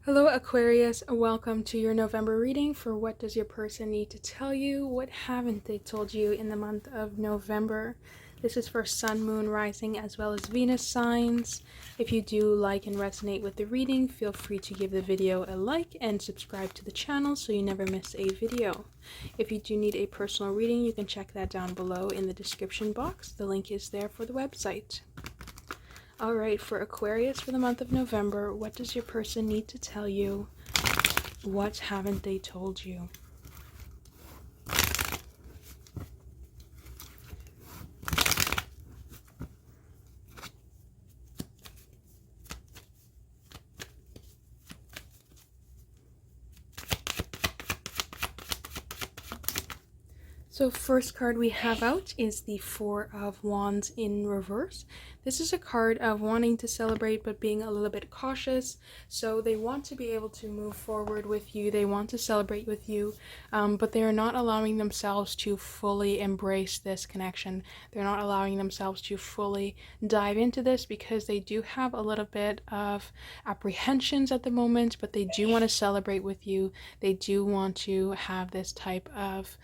Hello Aquarius, welcome to your November reading for what does your person need to tell you, what haven't they told you in the month of November. This is for Sun, Moon, Rising, as well as Venus signs. If you do like and resonate with the reading, feel free to give the video a like and subscribe to the channel so you never miss a video. If you do need a personal reading, you can check that down below in the description box. The link is there for the website. Alright, for Aquarius for the month of November, what does your person need to tell you? What haven't they told you? So first card we have out is the Four of Wands in reverse. This is a card of wanting to celebrate but being a little bit cautious. So they want to be able to move forward with you. They want to celebrate with you, but they are not allowing themselves to fully embrace this connection. They're not allowing themselves to fully dive into this because they do have a little bit of apprehensions at the moment, but they do want to celebrate with you. They do want to have this type of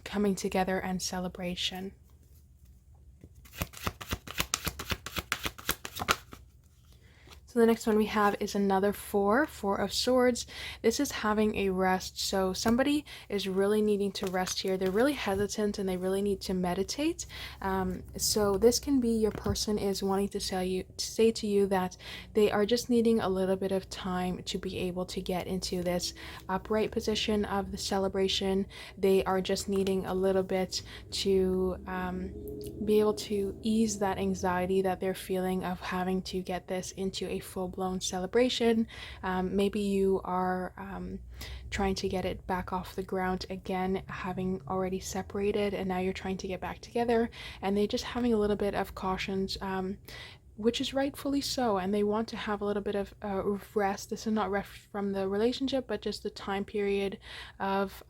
coming together and celebration. So the next one we have is another Four of Swords. This is having a rest. So somebody is really needing to rest here. They're really hesitant and they really need to meditate. So this can be your person is wanting to say to you that they are just needing a little bit of time to be able to get into this upright position of the celebration. They are just needing a little bit to be able to ease that anxiety that they're feeling of having to get this into a full-blown celebration. Maybe you are trying to get it back off the ground again, having already separated, and now you're trying to get back together, and they're just having a little bit of cautions, which is rightfully so, and they want to have a little bit of rest. This is not rest from the relationship, but just the time period of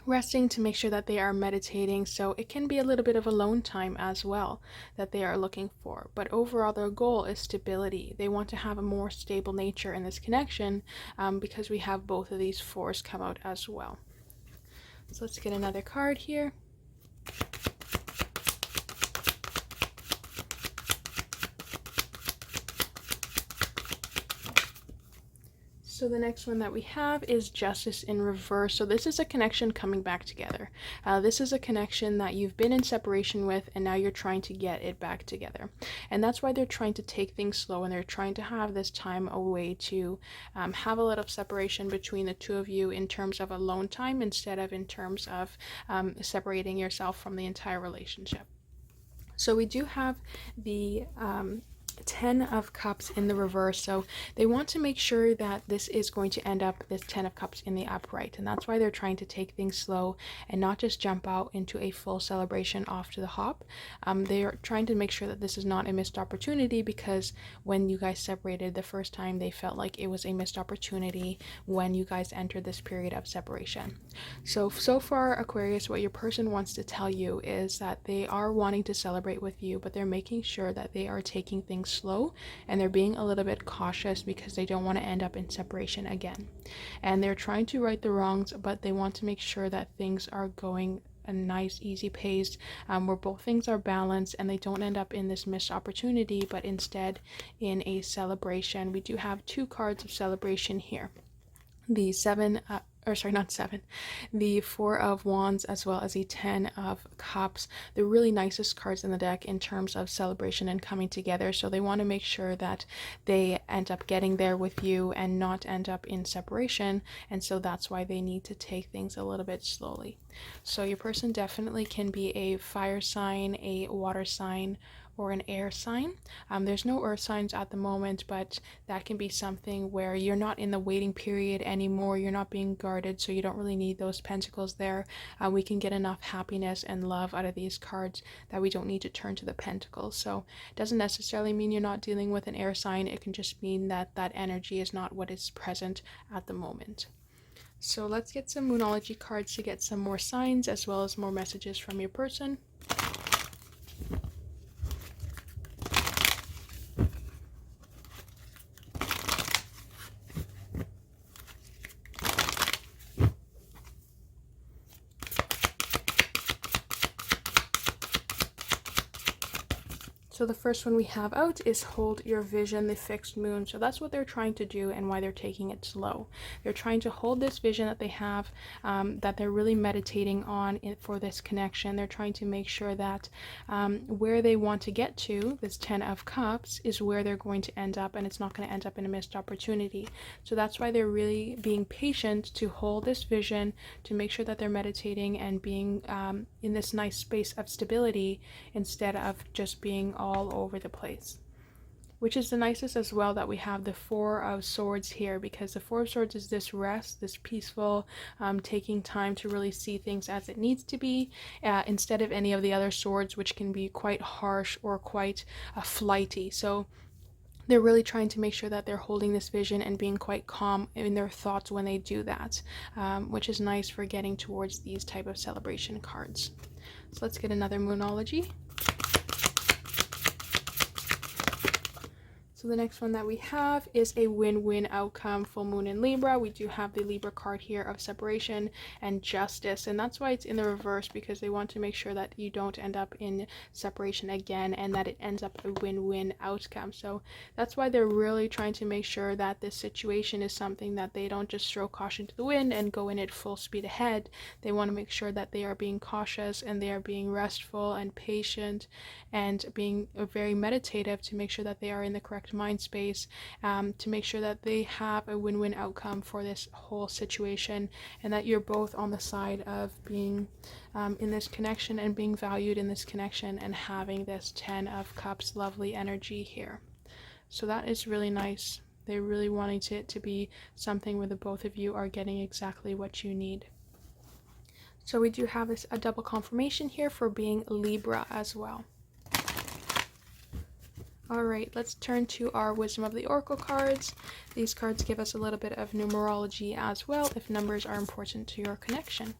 resting to make sure that they are meditating. So it can be a little bit of alone time as well that they are looking for, but overall their goal is stability. They want to have a more stable nature in this connection, because we have both of these fours come out as well. So let's get another card here. So the next one that we have is Justice in reverse. So this is a connection coming back together. This is a connection that you've been in separation with and now you're trying to get it back together. And that's why they're trying to take things slow and they're trying to have this time away to have a little separation between the two of you in terms of alone time instead of in terms of separating yourself from the entire relationship. So we do have the Ten of Cups in the reverse, so they want to make sure that this is going to end up this Ten of Cups in the upright, and that's why they're trying to take things slow and not just jump out into a full celebration off to the hop. They're trying to make sure that this is not a missed opportunity, because when you guys separated the first time they felt like it was a missed opportunity when you guys entered this period of separation. So far Aquarius, what your person wants to tell you is that they are wanting to celebrate with you, but they're making sure that they are taking things slow and they're being a little bit cautious because they don't want to end up in separation again. And they're trying to right the wrongs, but they want to make sure that things are going a nice easy pace, where both things are balanced and they don't end up in this missed opportunity, but instead in a celebration. We do have two cards of celebration here. The the Four of Wands as well as the Ten of Cups. The really nicest cards in the deck in terms of celebration and coming together. So they want to make sure that they end up getting there with you and not end up in separation. And so that's why they need to take things a little bit slowly. So your person definitely can be a fire sign, a water sign, or an air sign. There's no earth signs at the moment, but that can be something where you're not in the waiting period anymore. You're not being guarded, so you don't really need those pentacles there. We can get enough happiness and love out of these cards that we don't need to turn to the pentacles. So it doesn't necessarily mean you're not dealing with an air sign. It can just mean that that energy is not what is present at the moment. So let's get some Moonology cards to get some more signs as well as more messages from your person. So the first one we have out is hold your vision, the fixed moon. So that's what they're trying to do and why they're taking it slow. They're trying to hold this vision that they have, that they're really meditating on for this connection. They're trying to make sure that where they want to get to, this 10 of Cups, is where they're going to end up, and it's not going to end up in a missed opportunity. So that's why they're really being patient to hold this vision, to make sure that they're meditating and being in this nice space of stability instead of just being all over the place. Which is the nicest as well, that we have the Four of Swords here, because the Four of Swords is this rest, this peaceful, taking time to really see things as it needs to be, instead of any of the other swords, which can be quite harsh or quite flighty. So they're really trying to make sure that they're holding this vision and being quite calm in their thoughts when they do that, which is nice for getting towards these type of celebration cards. So let's get another Moonology. So the next one that we have is a win-win outcome, full moon in Libra. We do have the Libra card here of separation and justice, and that's why it's in the reverse, because they want to make sure that you don't end up in separation again and that it ends up a win-win outcome. So that's why they're really trying to make sure that this situation is something that they don't just throw caution to the wind and go in it full speed ahead. They want to make sure that they are being cautious and they are being restful and patient and being very meditative to make sure that they are in the correct mind space, to make sure that they have a win-win outcome for this whole situation, and that you're both on the side of being in this connection and being valued in this connection and having this 10 of Cups lovely energy here. So that is really nice. They're really wanting it to be something where the both of you are getting exactly what you need. So we do have a double confirmation here for being Libra as well. Alright, let's turn to our Wisdom of the Oracle cards. These cards give us a little bit of numerology as well, if numbers are important to your connection.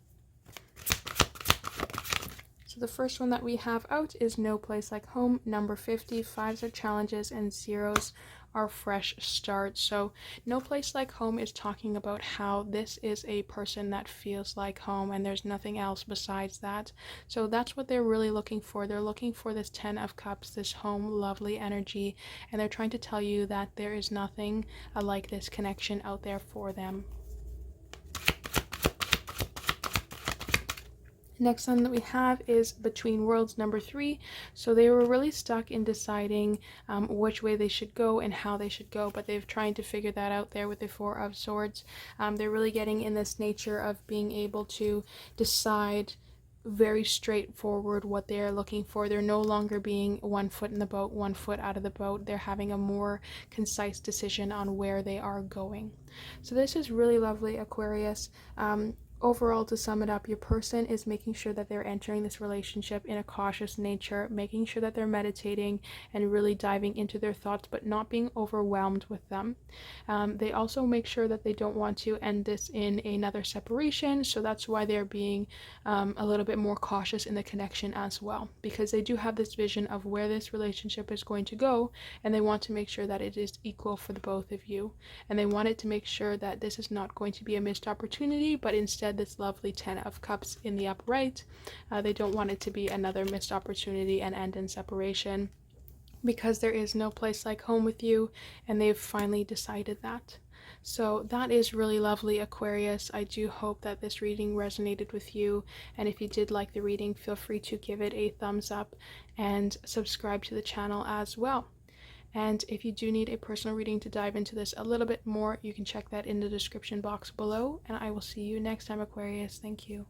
So the first one that we have out is No Place Like Home, number 50. 5s are challenges and 0s are fresh starts. So No Place Like Home is talking about how this is a person that feels like home and there's nothing else besides that. So that's what they're really looking for. They're looking for this 10 of Cups, this home lovely energy, and they're trying to tell you that there is nothing like this connection out there for them. Next one that we have is Between Worlds, number 3. So they were really stuck in deciding which way they should go and how they should go, but they've trying to figure that out there with the Four of Swords. They're really getting in this nature of being able to decide very straightforward what they're looking for. They're no longer being 1 foot in the boat, 1 foot out of the boat. They're having a more concise decision on where they are going. So this is really lovely, Aquarius. Overall, to sum it up, your person is making sure that they're entering this relationship in a cautious nature, making sure that they're meditating and really diving into their thoughts, but not being overwhelmed with them. They also make sure that they don't want to end this in another separation, so that's why they're being a little bit more cautious in the connection as well, because they do have this vision of where this relationship is going to go, and they want to make sure that it is equal for the both of you, and they wanted to make sure that this is not going to be a missed opportunity, but instead this lovely 10 of Cups in the upright. They don't want it to be another missed opportunity and end in separation, because there is no place like home with you, and they've finally decided that. So that is really lovely, Aquarius. I do hope that this reading resonated with you, and if you did like the reading, feel free to give it a thumbs up and subscribe to the channel as well. And if you do need a personal reading to dive into this a little bit more, you can check that in the description box below. And I will see you next time, Aquarius. Thank you.